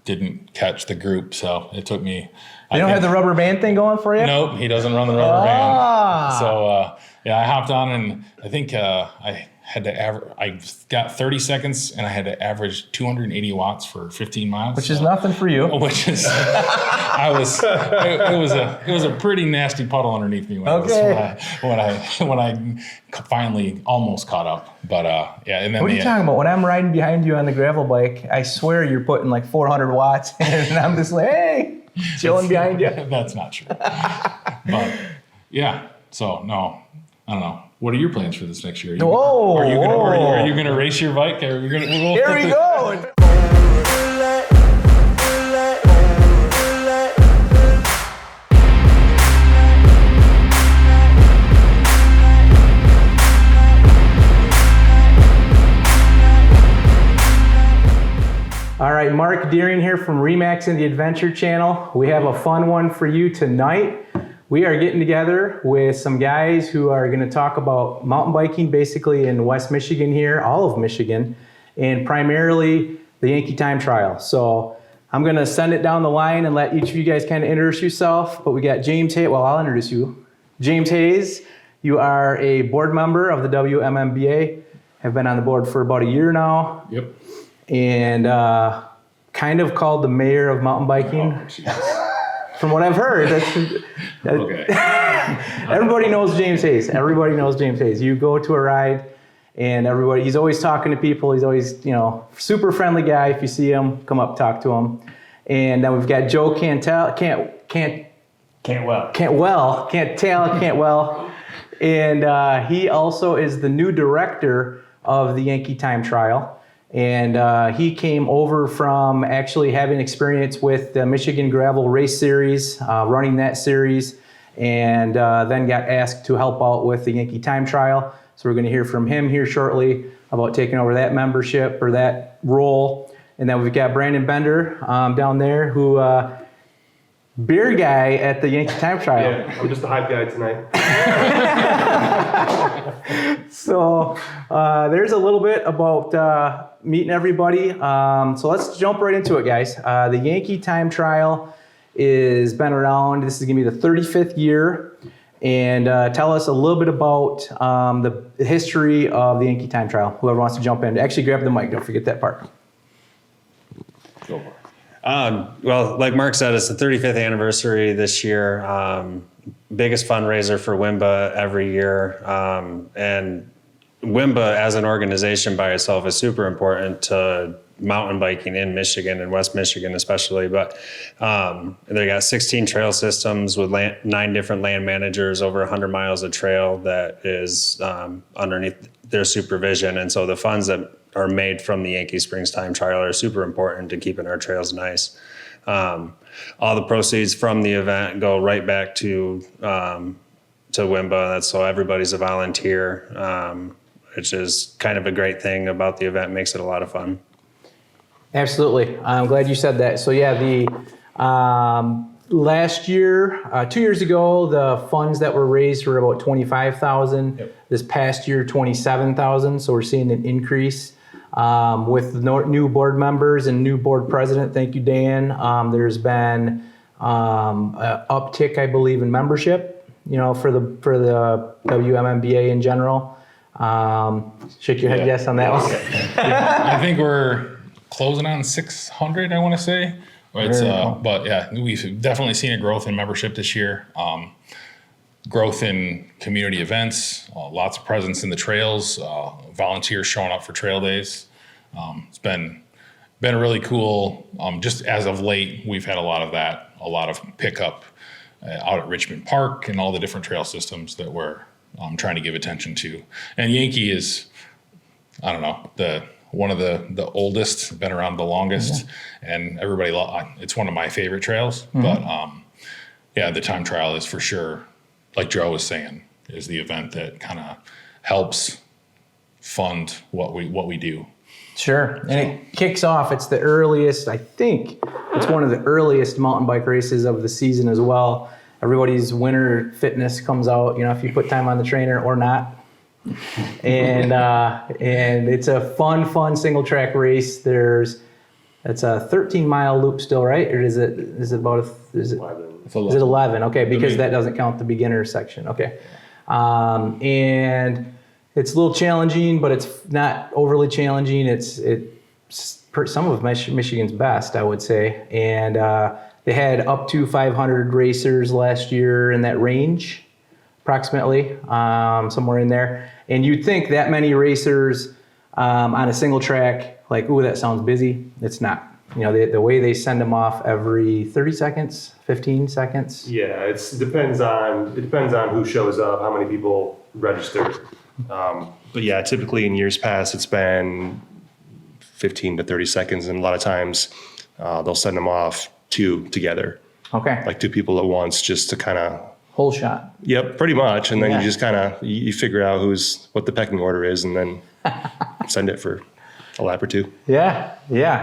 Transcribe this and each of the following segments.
didn't catch the group, so it took me. You don't have the rubber band thing going for you? Nope, he doesn't run the rubber band. So I hopped on, and I think I had to average. I got 30 seconds, and I had to average 280 watts for 15 miles, which is nothing for you. Which is, it was a pretty nasty puddle underneath me when I finally almost caught up. But and then what are you talking about? When I'm riding behind you on the gravel bike, I swear you're putting like 400 watts, and I'm just like, hey, chilling behind you. That's not true. But yeah, so no, I don't know. What are your plans for this next year? Are you gonna race your bike? Here we go. All right, Mark Deering here from Remax and the Adventure Channel. We have a fun one for you tonight. We are getting together with some guys who are going to talk about mountain biking basically in West Michigan here, all of Michigan, and primarily the Yankee Time Trial. So I'm going to send it down the line and let each of you guys kind of introduce yourself. But we got James Hayes. Well, I'll introduce you. James Hayes, you are a board member of the WMMBA, have been on the board for about a year now. Yep. And kind of called the mayor of mountain biking. Oh, from what I've heard. Okay. Everybody knows James Hayes. Everybody knows James Hayes. You go to a ride and he's always talking to people. He's always, super friendly guy. If you see him, come up, talk to him. And then we've got Joe Cantwell. And he also is the new director of the Yankee Time Trial. And he came over from actually having experience with the Michigan Gravel Race Series, running that series, and then got asked to help out with the Yankee Time Trial. So we're going to hear from him here shortly about taking over that membership or that role. And then we've got Brandon Bender down there, who beer guy at the Yankee Time Trial. Yeah, I'm just the hype guy tonight. So there's a little bit about meeting everybody. So let's jump right into it, guys. The Yankee Time Trial has been around. This is going to be the 35th year. And tell us a little bit about the history of the Yankee Time Trial. Whoever wants to jump in. Actually, grab the mic. Don't forget that part. Go for it. Well, like Mark said, it's the 35th anniversary this year. Biggest fundraiser for WMMBA every year. And WMMBA as an organization by itself is super important to mountain biking in Michigan and West Michigan especially. But they got 16 trail systems with 9 different land managers, over 100 miles of trail that is underneath their supervision. And so the funds that are made from the Yankee Springs Time Trial are super important to keeping our trails nice. All the proceeds from the event go right back to WMMBA. That's so everybody's a volunteer, which is kind of a great thing about the event. Makes it a lot of fun. Absolutely. I'm glad you said that. So yeah, the last year, 2 years ago, the funds that were raised were about $25,000. Yep. This past year, $27,000. So we're seeing an increase. With new board members and new board president, thank you, Dan. There's been an uptick, I believe, in membership. For the WMMBA in general. Shake your head yes on that one. Yeah, I think we're closing on 600. I want to say. But yeah, we've definitely seen a growth in membership this year. Growth in community events, lots of presence in the trails, volunteers showing up for trail days. It's been really cool. Just as of late, we've had a lot of that, a lot of pickup out at Richmond Park and all the different trail systems that we're trying to give attention to. And Yankee is, I don't know, one of the oldest, been around the longest, and everybody, it's one of my favorite trails. Mm-hmm. But the Time Trial is for sure, like Joe was saying, is the event that kind of helps fund what we do. Sure. And it kicks off, it's the earliest, I think, it's one of the earliest mountain bike races of the season as well. Everybody's winter fitness comes out, if you put time on the trainer or not. And it's a fun single track race. There's That's a 13-mile loop still, right? Or is it about is it 11? Okay, because that doesn't count the beginner section. Okay. And it's a little challenging, but it's not overly challenging. It's some of Michigan's best, I would say. And they had up to 500 racers last year in that range, approximately, somewhere in there. And you'd think that many racers on a single track, like, ooh, that sounds busy. It's not. You know, the way they send them off every 30 seconds, 15 seconds. Yeah, it depends on who shows up, how many people register. But yeah, typically in years past, it's been 15 to 30 seconds, and a lot of times they'll send them off two together. Okay. Like two people at once, just to kind of Whole shot. Yep, pretty much, and then Yeah. you just kind of you figure out what the pecking order is, and then send it for a lap or two. Yeah.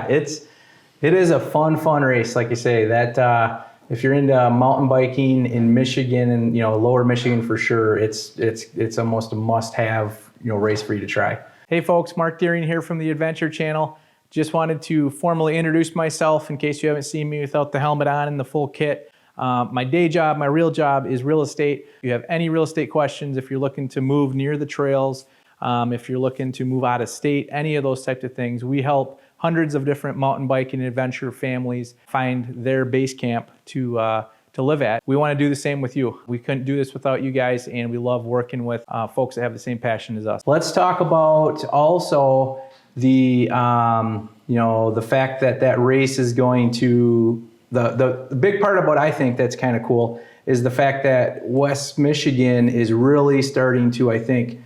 It is a fun race, like you say. That if you're into mountain biking in Michigan and lower Michigan for sure, it's almost a must-have race for you to try. Hey folks, Mark Deering here from the Adventure Channel. Just wanted to formally introduce myself in case you haven't seen me without the helmet on and the full kit. My day job, my real job is real estate. If you have any real estate questions, if you're looking to move near the trails, if you're looking to move out of state, any of those types of things, we help hundreds of different mountain biking and adventure families find their base camp to live at. We want to do the same with you. We couldn't do this without you guys, and we love working with folks that have the same passion as us. Let's talk about also the the fact that race is going to the big part about, I think, that's kind of cool is the fact that West Michigan is really starting to, I think,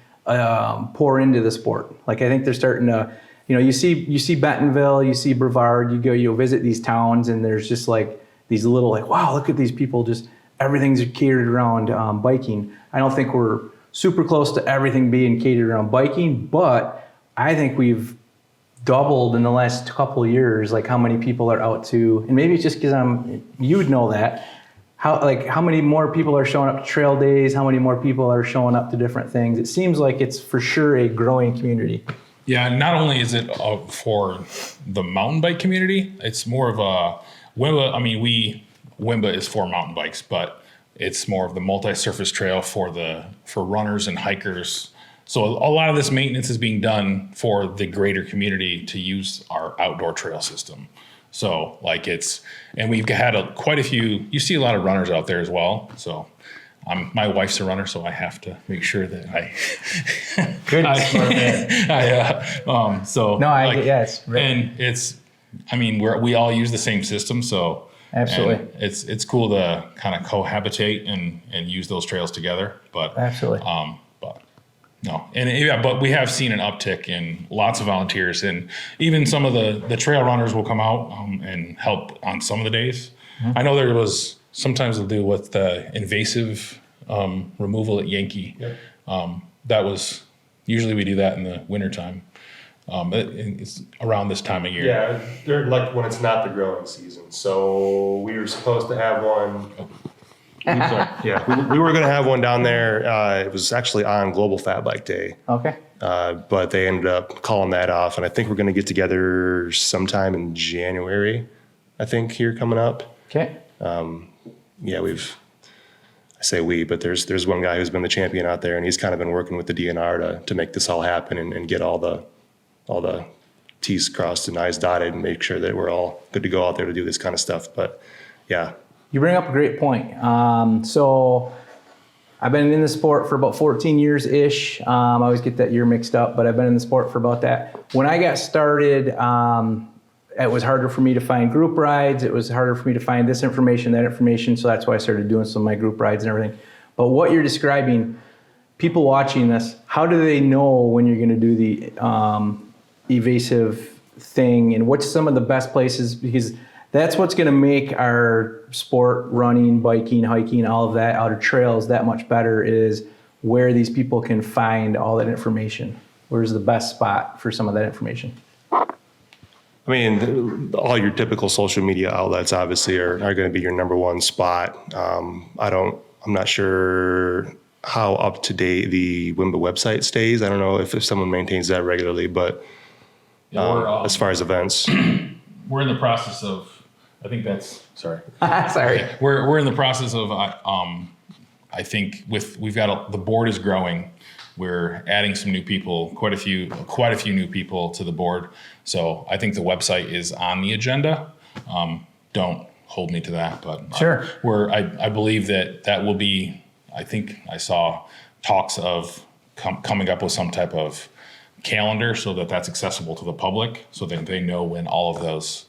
pour into the sport. Like, I think they're starting to, you see Bentonville, you see Brevard, you visit these towns, and there's just like these little, like, wow, look at these people, just everything's catered around biking. I don't think we're super close to everything being catered around biking, but I think we've doubled in the last couple of years, like how many people are out to, and maybe it's just because you'd know that, how many more people are showing up to trail days, how many more people are showing up to different things. It seems like it's for sure a growing community. Yeah, not only is it for the mountain bike community, it's more of a WMBA. I mean, WMBA is for mountain bikes, but it's more of the multi-surface trail for runners and hikers. So a lot of this maintenance is being done for the greater community to use our outdoor trail system. So and we've had quite a few. You see a lot of runners out there as well. So my wife's a runner, so I have to make sure that I. Good. It's right. And it's. I mean, we all use the same system, so absolutely, it's cool to kind of cohabitate and use those trails together. But absolutely. No, but we have seen an uptick in lots of volunteers, and even some of the trail runners will come out and help on some of the days. Mm-hmm. I know there was sometimes they'll do with the invasive removal at Yankee. Yep. That was usually we do that in the wintertime. It's around this time of year. Yeah, they're like when it's not the growing season. So we were supposed to have one. We were going to have one down there. It was actually on Global Fat Bike Day. Okay. But they ended up calling that off, and I think we're going to get together sometime in January, I think, here coming up. Okay. I say we, but there's one guy who's been the champion out there, and he's kind of been working with the DNR to make this all happen and get all the T's crossed and I's dotted and make sure that we're all good to go out there to do this kind of stuff. But yeah. You bring up a great point. So I've been in the sport for about 14 years-ish. I always get that year mixed up, but I've been in the sport for about that. When I got started, it was harder for me to find group rides. It was harder for me to find this information, that information. So that's why I started doing some of my group rides and everything. But what you're describing, people watching this, how do they know when you're going to do the evasive thing, and what's some of the best places? Because that's what's going to make our sport, running, biking, hiking, all of that, out of trails that much better, is where these people can find all that information. Where's the best spot for some of that information? I mean, all your typical social media outlets obviously are going to be your number one spot. I'm not sure how up to date the WMBA website stays. I don't know if someone maintains that regularly, but as far as events. we're in the process of, I think that's, sorry. Sorry. We're in the process of, I think we've got the board is growing. We're adding some new people, quite a few new people to the board. So I think the website is on the agenda. Don't hold me to that, but Sure. I believe that will be, I think I saw talks of coming up with some type of calendar so that's accessible to the public, so that they know when all of those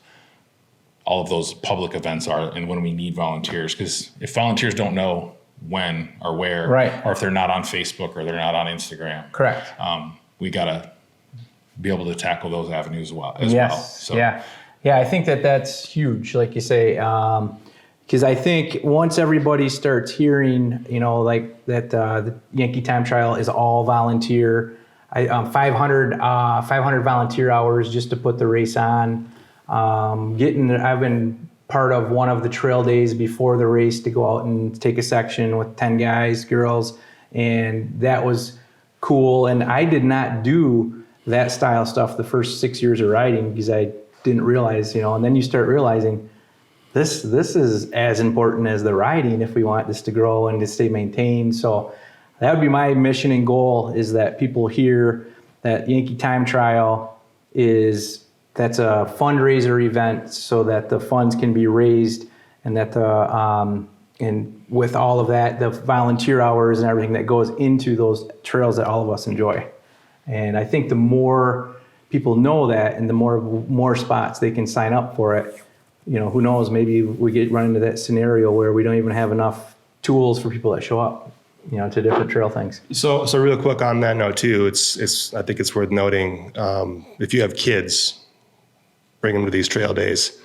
public events are and when we need volunteers. Because if volunteers don't know when or where, right, or if they're not on Facebook or they're not on Instagram, correct, we gotta be able to tackle those avenues as well. So yeah, I think that's huge, like you say, because I think once everybody starts hearing, like that, the Yankee Time Trial is all volunteer. 500 volunteer hours just to put the race on. I've been part of one of the trail days before the race to go out and take a section with 10 guys, girls, and that was cool. And I did not do that style stuff the first 6 years of riding because I didn't realize, and then you start realizing this is as important as the riding if we want this to grow and to stay maintained. So that would be my mission and goal, is that people hear that Yankee Time Trial that's a fundraiser event so that the funds can be raised, and that and with all of that, the volunteer hours and everything that goes into those trails that all of us enjoy. And I think the more people know that, and the more spots they can sign up for it, who knows, maybe we run into that scenario where we don't even have enough tools for people that show up, to different trail things. So real quick on that note too, I think it's worth noting, if you have kids, bring them to these trail days.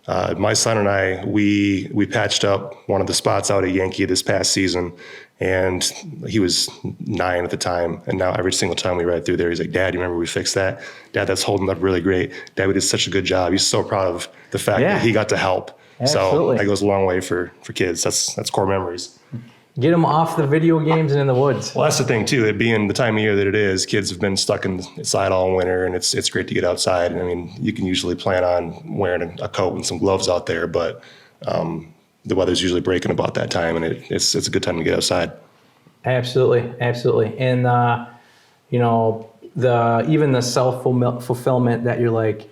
My son and I, we patched up one of the spots out at Yankee this past season, and he was 9 at the time. And now every single time we ride through there, he's like, "Dad, you remember we fixed that? Dad, that's holding up really great. Dad, we did such a good job." He's so proud of the fact that he got to help. Absolutely. So that goes a long way for kids. That's core memories. Get them off the video games and in the woods. Well, that's the thing too. It being the time of year that it is, kids have been stuck inside all winter, and it's great to get outside. And I mean, you can usually plan on wearing a coat and some gloves out there, but the weather's usually breaking about that time, and it's a good time to get outside. Absolutely. And even the self-fulfillment that you're like,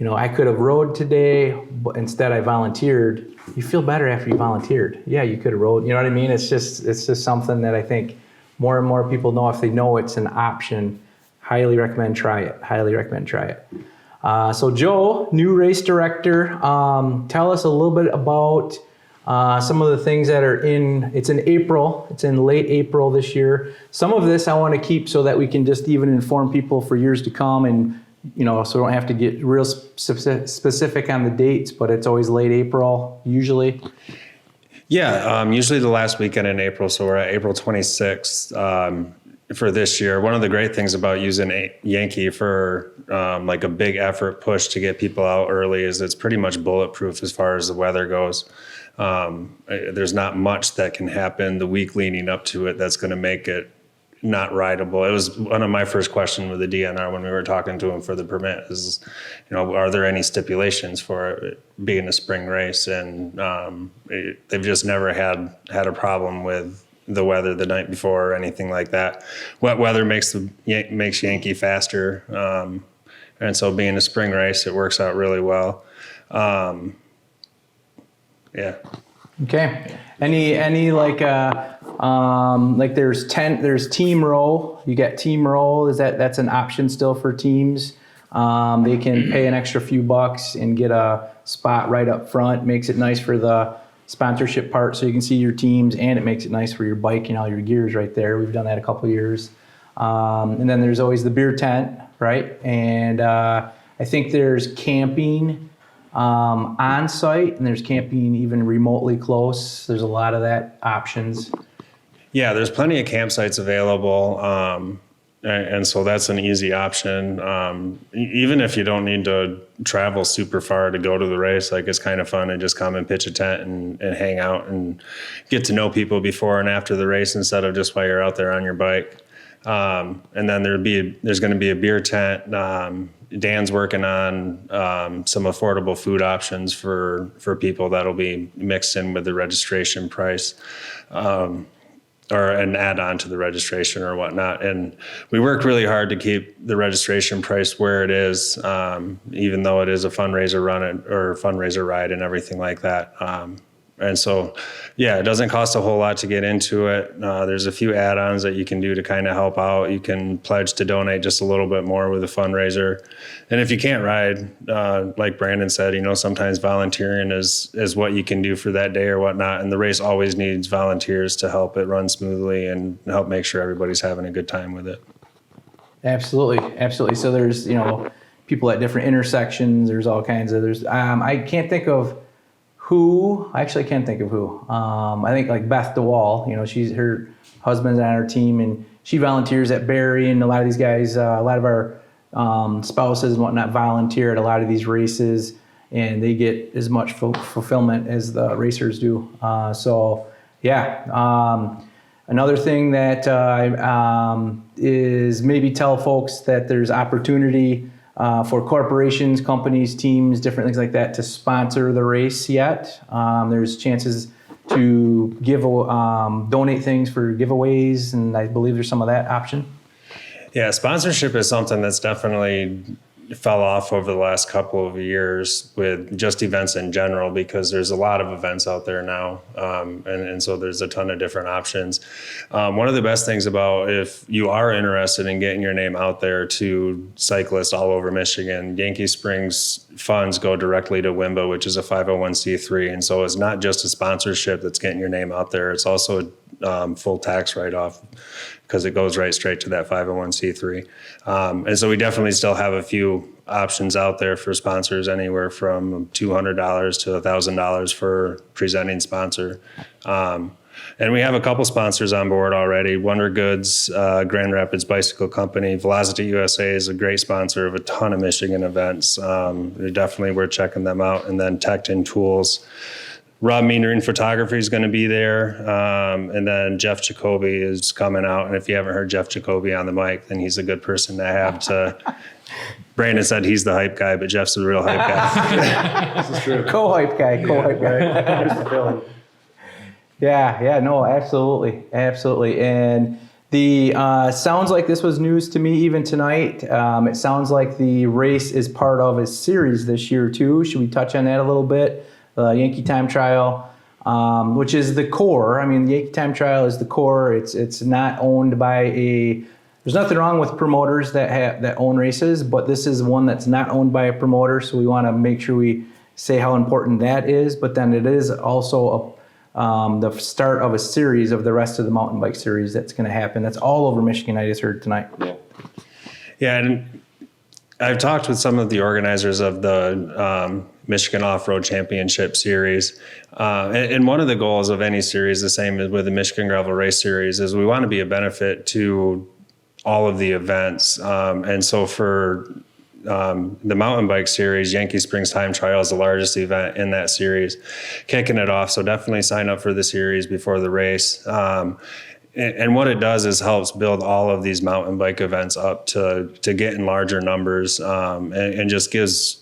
I could have rode today, but instead I volunteered. You feel better after you volunteered. Yeah, you could have rode. You know what I mean? It's just something that I think more and more people know. If they know it's an option, highly recommend try it. So Joe, new race director, tell us a little bit about some of the things that are it's in April. It's in late April this year. Some of this I want to keep so that we can just even inform people for years to come, and so we don't have to get real specific on the dates, but it's always late April, usually. Yeah, usually the last weekend in April, so we're at April 26th for this year. One of the great things about using Yankee for like a big effort push to get people out early is it's pretty much bulletproof as far as the weather goes. There's not much that can happen the week leading up to it that's going to make it not rideable. It was one of my first questions with the DNR when we were talking to him for the permit is, are there any stipulations for it being a spring race? And they've just never had a problem with the weather the night before or anything like that. Wet weather makes Yankee faster. And so being a spring race, it works out really well. Yeah. Okay. Any like there's team row. You got team row. That's an option still for teams. They can pay an extra few bucks and get a spot right up front. Makes it nice for the sponsorship part, so you can see your teams, and it makes it nice for your bike and all your gears right there. We've done that a couple of years. And then there's always the beer tent, right? And I think there's camping on site, and there's camping even remotely close. There's a lot of that options. Yeah, there's plenty of campsites available. And so that's an easy option. Even if you don't need to travel super far to go to the race, like it's kind of fun to just come and pitch a tent and hang out and get to know people before and after the race instead of just while you're out there on your bike. And then there's going to be a beer tent. Dan's working on some affordable food options for people that'll be mixed in with the registration price. Or an add-on to the registration or whatnot. And we worked really hard to keep the registration price where it is, even though it is a fundraiser or fundraiser ride and everything like that. And so, yeah, it doesn't cost a whole lot to get into it. There's a few add-ons that you can do to kind of help out. You can pledge to donate just a little bit more with a fundraiser. And if you can't ride, like Brandon said, sometimes volunteering is what you can do for that day or whatnot. And the race always needs volunteers to help it run smoothly and help make sure everybody's having a good time with it. Absolutely. So there's, people at different intersections. There's all kinds of, I can't think of who. I can't think of who. I think like Beth DeWall, her husband's on our team and she volunteers at Barry, and a lot of these guys, a lot of our spouses and whatnot volunteer at a lot of these races, and they get as much fulfillment as the racers do. Another thing that is maybe tell folks that there's opportunity for corporations, companies, teams, different things like that to sponsor the race yet. There's chances to donate things for giveaways, and I believe there's some of that option. Yeah, sponsorship is something that's definitely fell off over the last couple of years with just events in general, because there's a lot of events out there now. And so there's a ton of different options. One of the best things about if you are interested in getting your name out there to cyclists all over Michigan, Yankee Springs funds go directly to WMBA, which is a 501c3. And so it's not just a sponsorship that's getting your name out there. It's also full tax write-off, because it goes right straight to that 501c3. And so we definitely still have a few options out there for sponsors, anywhere from $200 to $1,000 for presenting sponsor. And we have a couple sponsors on board already. Wonder Goods, Grand Rapids Bicycle Company, Velocity USA is a great sponsor of a ton of Michigan events. We're checking them out. And then Tecton Tools. Rob Meendering Photography is going to be there. And then Jeff Jacoby is coming out. And if you haven't heard Jeff Jacoby on the mic, then he's a good person to have to. Brandon said he's the hype guy, but Jeff's the real hype guy. This is true. Co-hype guy. Here's the feeling. Yeah, no, absolutely. And the sounds like this was news to me even tonight. It sounds like the race is part of a series this year too. Should we touch on that a little bit? The Yankee Time Trial, which is the core. I mean, the Yankee Time Trial is the core. It's not owned by there's nothing wrong with promoters that own races, but this is one that's not owned by a promoter. So we want to make sure we say how important that is. But then it is also the start of a series of the rest of the mountain bike series that's going to happen. That's all over Michigan. I just heard tonight. Yeah, and I've talked with some of the organizers of the Michigan Off-Road Championship Series. And one of the goals of any series, the same as with the Michigan Gravel Race Series, is we want to be a benefit to all of the events. And so for the mountain bike series, Yankee Springs Time Trial is the largest event in that series, kicking it off. So definitely sign up for the series before the race. And what it does is helps build all of these mountain bike events up to get in larger numbers, and just gives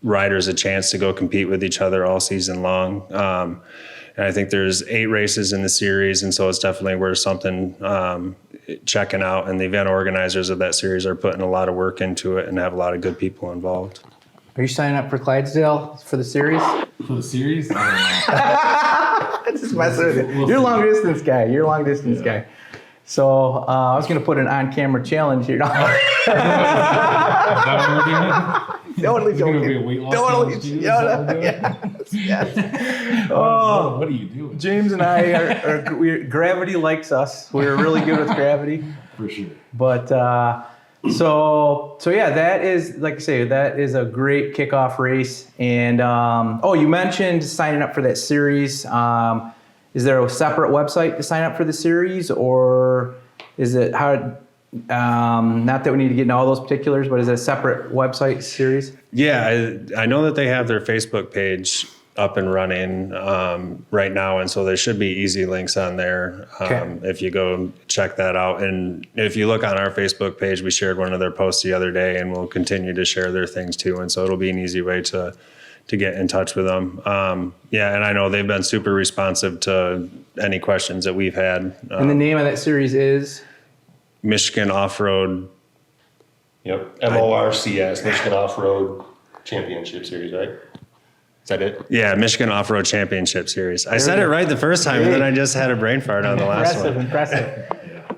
riders a chance to go compete with each other all season long. And I think there's 8 races in the series, and so it's definitely worth something checking out. And the event organizers of that series are putting a lot of work into it and have a lot of good people involved. Are you signing up for Clydesdale for the series? For the series? I don't know. Just messing with you. You're a long distance guy. So I was going to put an on-camera challenge here. Totally joking. Yes. Oh, what are you doing? James and I gravity likes us. We're really good with gravity. For sure. But so yeah, that is, like I say, that is a great kickoff race. And you mentioned signing up for that series. Is there a separate website to sign up for the series, or is it how? Not that we need to get into all those particulars, but is it a separate website series? Yeah, I know that they have their Facebook page up and running right now, and so there should be easy links on there if you go check that out. And if you look on our Facebook page, we shared one of their posts the other day, and we'll continue to share their things too. And so it'll be an easy way to get in touch with them. And I know they've been super responsive to any questions that we've had. And the name of that series is Michigan Off-Road. Yep. MORCS, Michigan Off-Road Championship Series, right? Is that it? Yeah, Michigan Off-Road Championship Series. I said it right the first time, and then I just had a brain fart on the last one. Impressive.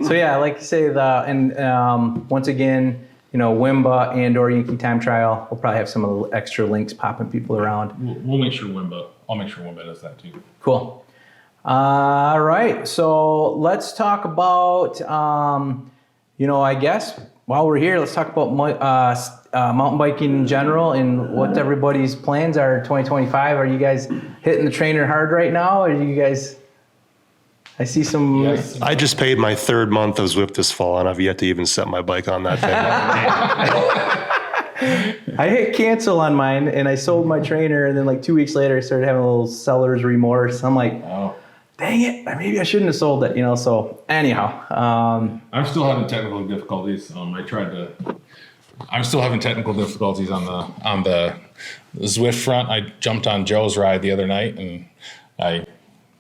So yeah, like you say, once again, WMBA and or Yankee Time Trial, we'll probably have some of the extra links popping people around. We'll make sure I'll make sure WMBA does that too. Cool. All right, so let's talk about, I guess while we're here, let's talk about mountain biking in general and what everybody's plans are in 2025. Are you guys hitting the trainer hard right now? Or are you guys, I see some. Yes. I just paid my 3rd month of Zwift this fall, and I've yet to even set my bike on that thing. I hit cancel on mine and I sold my trainer, and then like 2 weeks later I started having a little seller's remorse. I'm like, dang it, maybe I shouldn't have sold it, so anyhow. I'm still having technical difficulties. I'm still having technical difficulties on the Zwift front. I jumped on Joe's ride the other night and I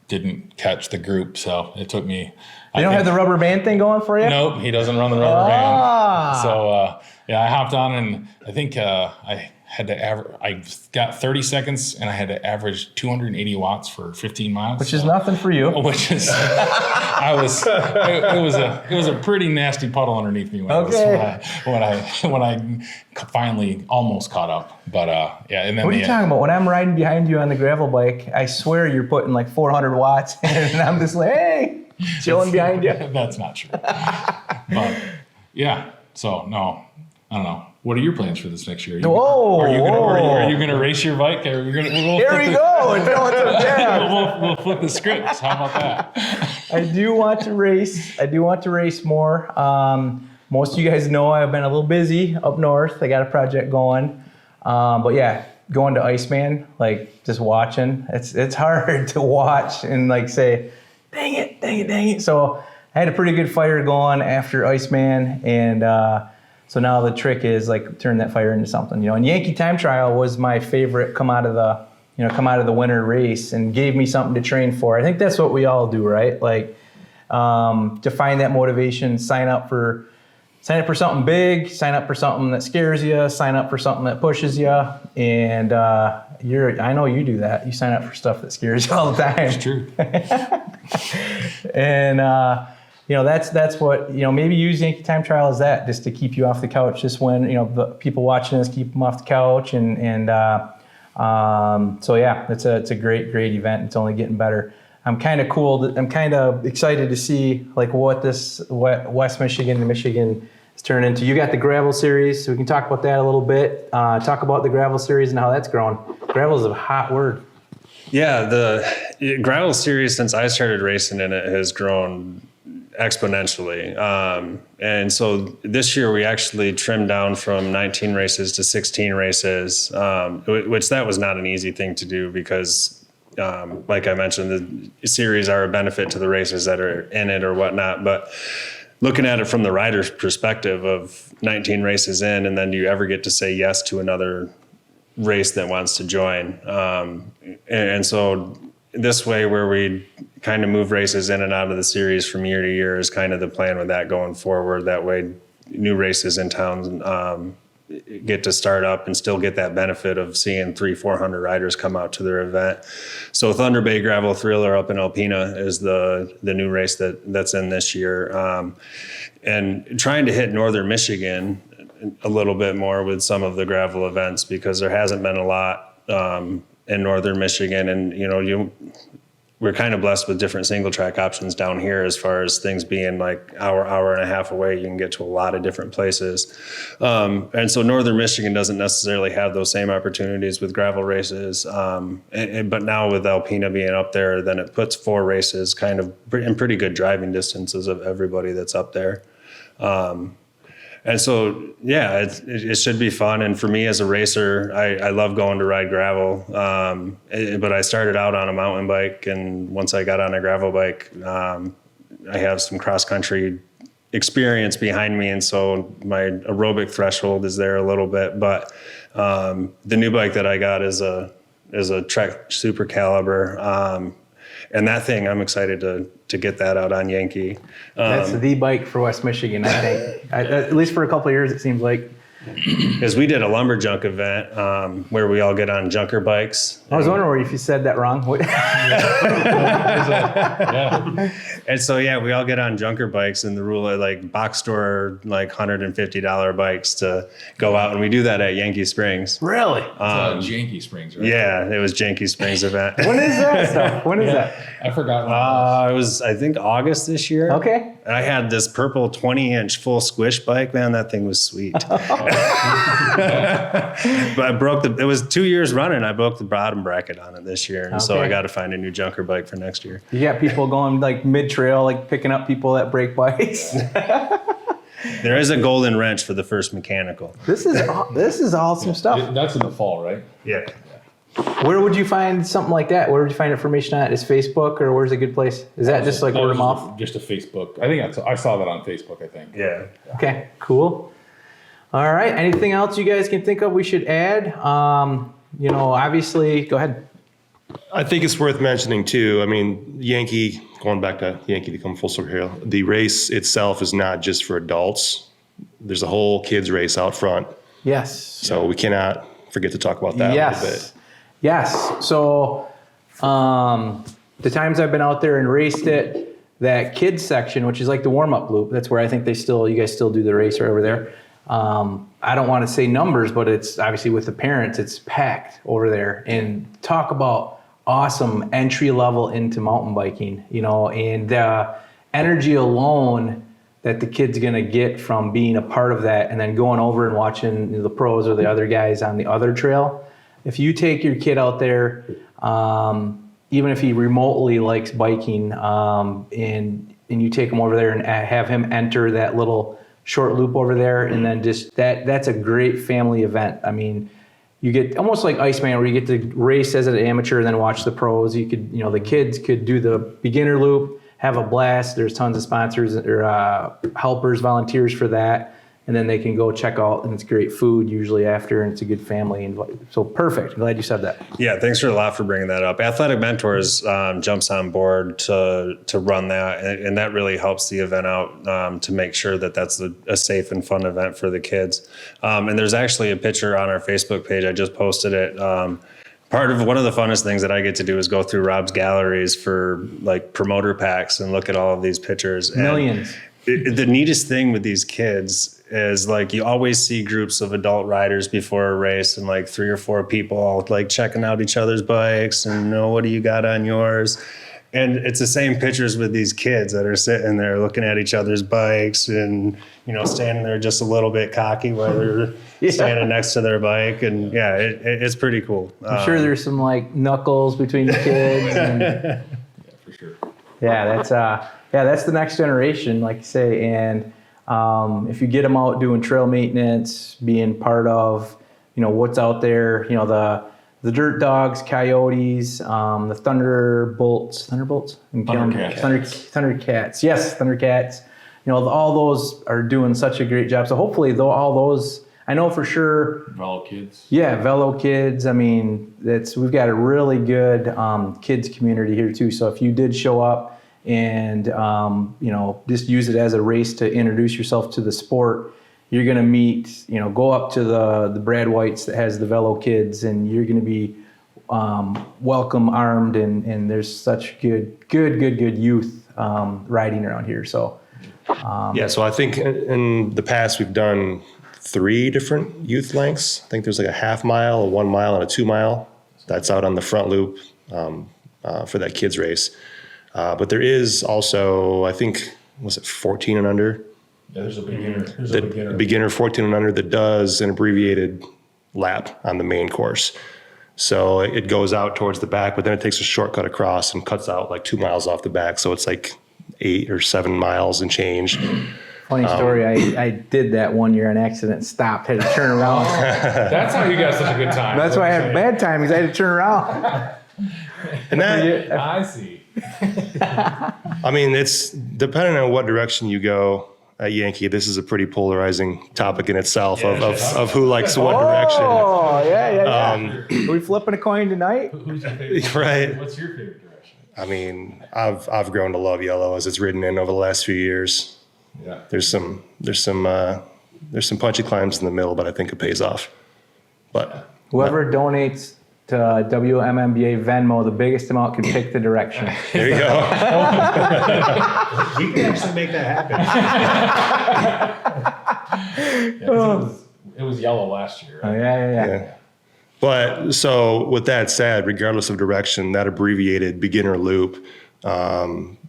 didn't catch the group, so it took me. You don't have the rubber band thing going for you? Nope, he doesn't run the rubber band. So I hopped on, and I think I had to average. I got 30 seconds, and I had to average 280 watts for 15 miles, which is nothing for you. Which is, it was a pretty nasty puddle underneath me when I finally almost caught up. But and then what are you talking about? When I'm riding behind you on the gravel bike, I swear you're putting like 400 watts, and I'm just like, hey, chilling behind you. That's not true. But yeah, so no, I don't know. What are your plans for this next year? Are you gonna race your bike? Here we go. We'll flip the scripts. How about that? I do want to race more. Most of you guys know I've been a little busy up north. I got a project going. But yeah, going to Iceman, like just watching, it's hard to watch and like say, dang it. So I had a pretty good fire going after Iceman, and so now the trick is like turn that fire into something, And Yankee Time Trial was my favorite come out of the winter race and gave me something to train for. I think that's what we all do, right? Like to find that motivation, sign up for something big, sign up for something that scares you, sign up for something that pushes you, and I know you do that. You sign up for stuff that scares you all the time. It's true. And that's what, maybe use Yankee Time Trial as that, just to keep you off the couch. Just when, the people watching us, keep them off the couch. So yeah, it's a great event. It's only getting better. I'm kind of excited to see like what West Michigan and Michigan is turning into. You got the gravel series, so we can talk about that a little bit. Talk about the gravel series and how that's growing. Gravel is a hot word. Yeah, the gravel series, since I started racing in it, has grown exponentially. And so this year we actually trimmed down from 19 races to 16 races, which that was not an easy thing to do because, like I mentioned, the series are a benefit to the races that are in it or whatnot. But looking at it from the rider's perspective of 19 races in, and then do you ever get to say yes to another race that wants to join? And so this way, where we kind of move races in and out of the series from year to year, is kind of the plan with that going forward. That way, new races in town get to start up and still get that benefit of seeing 300-400 riders come out to their event. So Thunder Bay Gravel Thriller up in Alpena is the new race that's in this year. And trying to hit Northern Michigan a little bit more with some of the gravel events, because there hasn't been a lot in Northern Michigan, and we're kind of blessed with different single track options down here as far as things being like hour and a half away. You can get to a lot of different places. And so Northern Michigan doesn't necessarily have those same opportunities with gravel races. But now with Alpena being up there, then it puts 4 races kind of in pretty good driving distances of everybody that's up there. And so, yeah, it should be fun. And for me as a racer, I love going to ride gravel. But I started out on a mountain bike, and once I got on a gravel bike, I have some cross country experience behind me, and so my aerobic threshold is there a little bit. But the new bike that I got is a Trek Super Caliber, and that thing, I'm excited to get that out on Yankee. That's the bike for West Michigan, I think. At least for a couple of years, it seems like. Because we did a lumberjunk event where we all get on junker bikes. I was wondering if you said that wrong. And so, yeah, we all get on junker bikes, and the rule of like box store, like $150 bikes to go out. And we do that at Yankee Springs. Really? Yankee Springs, right? Yeah, it was Yankee Springs event. When is that stuff? When is that? I forgot when it was. It was, I think, August this year. Okay. And I had this purple 20-inch full squish bike. Man, that thing was sweet. But I broke it was 2 years running. I broke the bottom bracket on it this year. And so I got to find a new junker bike for next year. You got people going like mid-trail, like picking up people that break bikes. There is a golden wrench for the first mechanical. This is awesome stuff. That's in the fall, right? Yeah. Where would you find something like that? Where would you find information at? Is Facebook, or where's a good place? Is that just like word of mouth? Just a Facebook. I think I saw that on Facebook, I think. Yeah. Okay, cool. All right. Anything else you guys can think of we should add? Obviously, go ahead. I think it's worth mentioning too. I mean, Yankee, going back to Yankee to come full circle here, the race itself is not just for adults. There's a whole kids race out front. Yes. So we cannot forget to talk about that a little bit. Yes. So the times I've been out there and raced it, that kids section, which is like the warm-up loop, that's where I think you guys still do the race right over there. I don't want to say numbers, but it's obviously with the parents, it's packed over there. And talk about awesome entry level into mountain biking, and the energy alone that the kid's going to get from being a part of that and then going over and watching the pros or the other guys on the other trail. If you take your kid out there, even if he remotely likes biking, and you take him over there and have him enter that little short loop over there, and then just that's a great family event. I mean, you get almost like Iceman, where you get to race as an amateur and then watch the pros. You could, the kids could do the beginner loop, have a blast. There's tons of sponsors or helpers, volunteers for that. And then they can go check out, and it's great food usually after, and it's a good family. And so perfect. I'm glad you said that. Yeah, thanks for a lot for bringing that up. Athletic Mentors jumps on board to run that, and that really helps the event out to make sure that that's a safe and fun event for the kids. And there's actually a picture on our Facebook page. I just posted it. Part of one of the funnest things that I get to do is go through Rob's galleries for like promoter packs and look at all of these pictures. Millions. The neatest thing with these kids is like you always see groups of adult riders before a race, and like 3 or 4 people all like checking out each other's bikes and what do you got on yours? And it's the same pictures with these kids that are sitting there looking at each other's bikes and, standing there just a little bit cocky while they're standing next to their bike. And yeah, it's pretty cool. I'm sure there's some like knuckles between the kids. And, Yeah, for sure. yeah, that's the next generation, like you say. And if you get them out doing trail maintenance, being part of, what's out there, the dirt dogs, coyotes, the thunderbolts, Thundercats. Yes, Thundercats. All those are doing such a great job. So hopefully, all those, I know for sure. Velo kids. Yeah, Velo kids. I mean, we've got a really good kids community here too. So if you did show up and just use it as a race to introduce yourself to the sport, you're going to meet, go up to the Brad White's that has the Velo kids, and you're going to be welcome, armed, and there's such good youth riding around here. So So I think in the past we've done 3 different youth lengths. I think there's like a half mile, a 1 mile, and a 2 mile. That's out on the front loop for that kids race. But there is also, I think, was it 14 and under? Yeah, there's a beginner. Beginner 14 and under that does an abbreviated lap on the main course. So it goes out towards the back, but then it takes a shortcut across and cuts out like 2 miles off the back. So it's like 8 or 7 miles and change. Funny story. I did that one year on accident. Stopped. Had to turn around. That's how you got such a good time. That's why I had bad time because I had to turn around. And that, I see. I mean, it's depending on what direction you go at Yankee. This is a pretty polarizing topic in itself of who likes what direction. Oh, yeah. Are we flipping a coin tonight? Who's your favorite? Right. What's your favorite direction? I mean, I've grown to love yellow as it's ridden in over the last few years. Yeah. There's some punchy climbs in the middle, but I think it pays off. But Whoever donates to WMMBA Venmo, the biggest amount can pick the direction. there you go. We can actually make that happen. Yeah, 'cause it was yellow last year. Oh, Right? yeah. But so with that said, regardless of direction, that abbreviated beginner loop,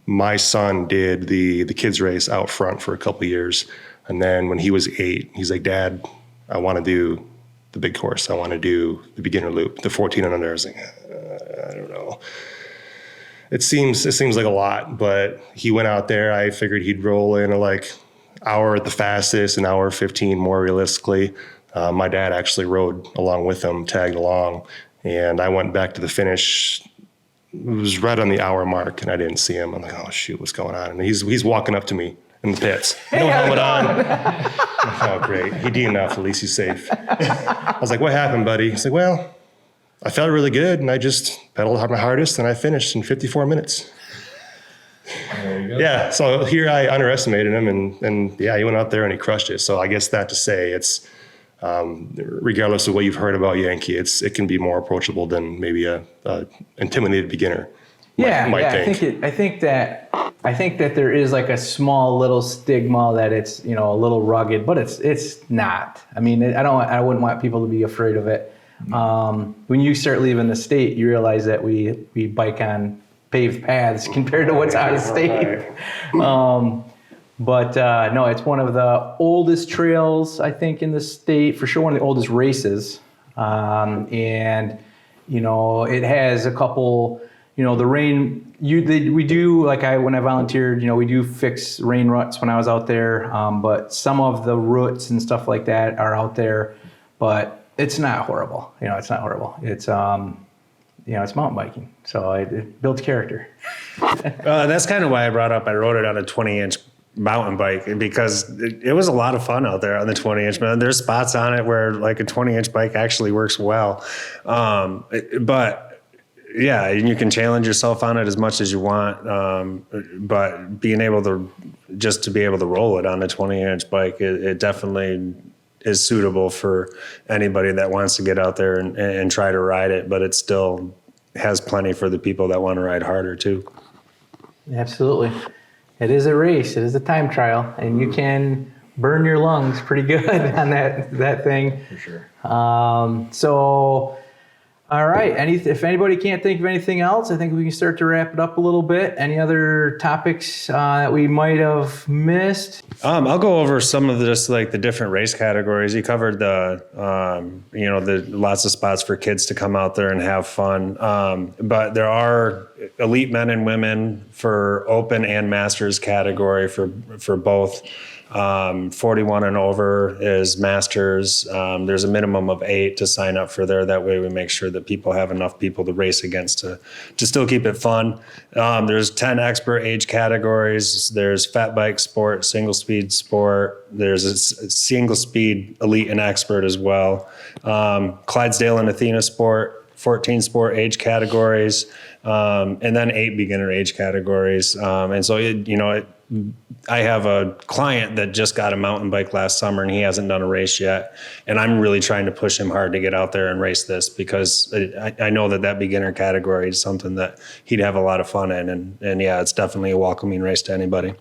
my son did the kids race out front for a couple of years. And then when he was 8, he's like, Dad, I want to do the big course. I want to do the beginner loop, the 14 and under. I was like, I don't know. It seems like a lot, but he went out there. I figured he'd roll in like hour at the fastest, an hour 15 more realistically. My dad actually rode along with him, tagged along, and I went back to the finish. It was right on the hour mark, and I didn't see him. I'm like, oh shoot, what's going on? And he's walking up to me in the pits, no helmet on. Oh great, he DNF'd. At least he's safe. I was like, what happened, buddy? He's like, well, I felt really good, and I just pedaled my hardest, and I finished in 54 minutes. There you go. Yeah, so here I underestimated him, and yeah, he went out there and he crushed it. So I guess that to say, it's regardless of what you've heard about Yankee, it can be more approachable than maybe a intimidated beginner might think. I think that there is like a small little stigma that it's a little rugged, but it's not. I mean, I wouldn't want people to be afraid of it. When you start leaving the state, you realize that we bike on paved paths compared to what's out of state. But no, it's one of the oldest trails, I think, in the state, for sure one of the oldest races. And, it has a couple, the rain, we do, when I volunteered, we do fix rain ruts when I was out there. But some of the roots and stuff like that are out there, but it's not horrible. It's not horrible. It's, it's mountain biking. So it builds character. That's kind of why I brought up, I rode it on a 20-inch mountain bike because it was a lot of fun out there on the 20-inch. There's spots on it where like a 20-inch bike actually works well. But yeah, and you can challenge yourself on it as much as you want. But being able to be able to roll it on a 20-inch bike, it definitely is suitable for anybody that wants to get out there and try to ride it, but it still has plenty for the people that want to ride harder too. Absolutely. It is a race. It is a time trial, and you can burn your lungs pretty good on that thing. For sure. So, all right. If anybody can't think of anything else, I think we can start to wrap it up a little bit. Any other topics that we might have missed? I'll go over some of the different race categories. You covered the lots of spots for kids to come out there and have fun. But there are elite men and women for open and masters category for both. 41 and over is masters. There's a minimum of 8 to sign up for there. That way we make sure that people have enough people to race against to still keep it fun. There's 10 expert age categories. There's fat bike sport, single speed sport. There's a single speed elite and expert as well. Clydesdale and Athena sport, 14 sport age categories, and then 8 beginner age categories. And so, I have a client that just got a mountain bike last summer and he hasn't done a race yet. And I'm really trying to push him hard to get out there and race this because I know that beginner category is something that he'd have a lot of fun in. And yeah, it's definitely a welcoming race to anybody.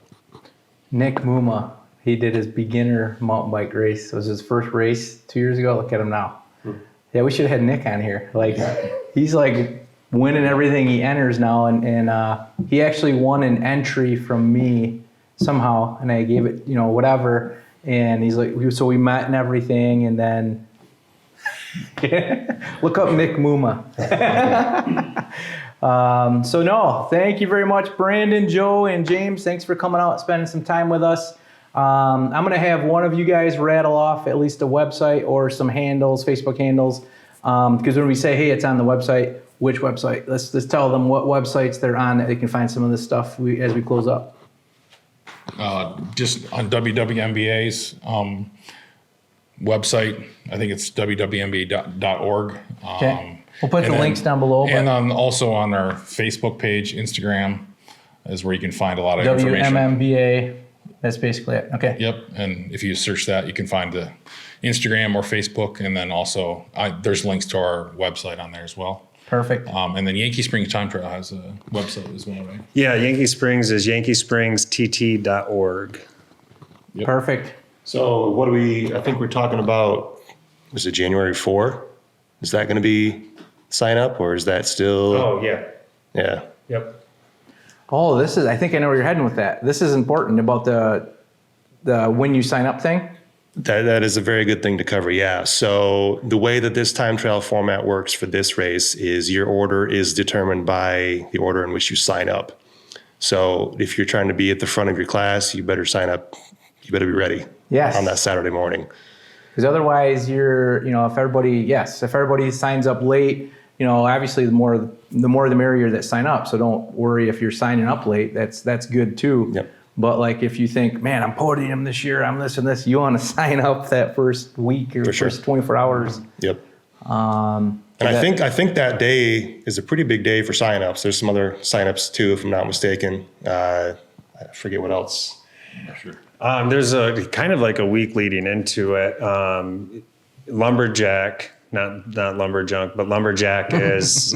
Nick Muma, he did his beginner mountain bike race. It was his first race 2 years ago. Look at him now. Yeah, we should have had Nick on here. He's winning everything he enters now. And he actually won an entry from me somehow, and I gave it, whatever. And he's like, so we met and everything, and then look up Mick Muma. So no, thank you very much, Brandon, Joe, and James. Thanks for coming out and spending some time with us. I'm going to have one of you guys rattle off at least a website or some handles, Facebook handles. Because when we say, hey, it's on the website, which website? Let's tell them what websites they're on that they can find some of this stuff as we close up. Just on WMMBA's website. I think it's wwmba.org. Okay. We'll put the links down below. And also on our Facebook page, Instagram is where you can find a lot of information. WMMBA. That's basically it. Okay. Yep. And if you search that, you can find the Instagram or Facebook. And then also there's links to our website on there as well. Perfect. And then Yankee Springs Time Trial has a website as well, right? Yeah, Yankee Springs is yankeespringstt.org. Yep. Perfect. So I think we're talking about, was it January 4? Is that going to be sign up or is that still? Oh, yeah. Yeah. Yep. Oh, I think I know where you're heading with that. This is important about the when you sign up thing. That is a very good thing to cover, yeah. So the way that this time trial format works for this race is your order is determined by the order in which you sign up. So if you're trying to be at the front of your class, you better sign up. You better be ready on that Saturday morning. Because otherwise if everybody signs up late, obviously the more the merrier that sign up. So don't worry if you're signing up late. That's good too. Yep. But like if you think, man, I'm podium this year, I'm this and this, you want to sign up that first week or first 24 hours. Yep. And I think that day is a pretty big day for signups. There's some other signups too, if I'm not mistaken. I forget what else. Not sure. There's a kind of like a week leading into it. Lumberjack, not lumberjunk, but Lumberjack is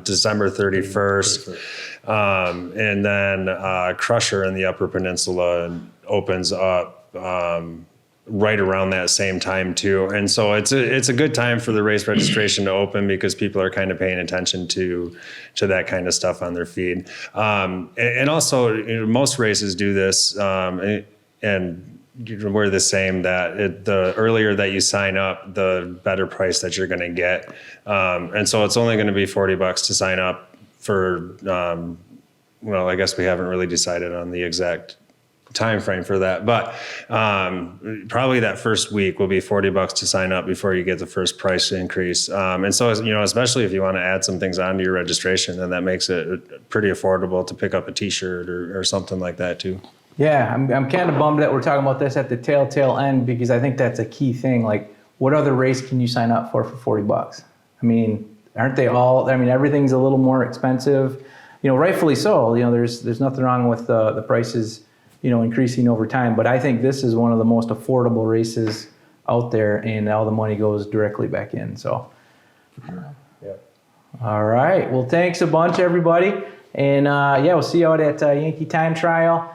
December 31st. And then Crusher in the Upper Peninsula opens up right around that same time too. And so it's a good time for the race registration to open because people are kind of paying attention to that kind of stuff on their feed. And also most races do this, and we're the same that the earlier that you sign up, the better price that you're going to get. And so it's only going to be $40 to sign up for, well, I guess we haven't really decided on the exact time frame for that, but probably that first week will be $40 to sign up before you get the first price increase. And so, especially if you want to add some things onto your registration, then that makes it pretty affordable to pick up a t-shirt or something like that too. Yeah, I'm kind of bummed that we're talking about this at the tail end because I think that's a key thing. Like, what other race can you sign up for $40? I mean, aren't they all? I mean, everything's a little more expensive. Rightfully so. There's nothing wrong with the prices, increasing over time. But I think this is one of the most affordable races out there, and all the money goes directly back in. So, Yeah. All right. Well, thanks a bunch, everybody, and we'll see you out at Yankee Time Trial.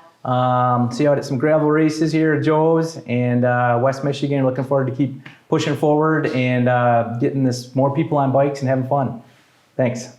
See you out at some gravel races here at Joe's and West Michigan. Looking forward to keep pushing forward and getting more people on bikes and having fun. Thanks.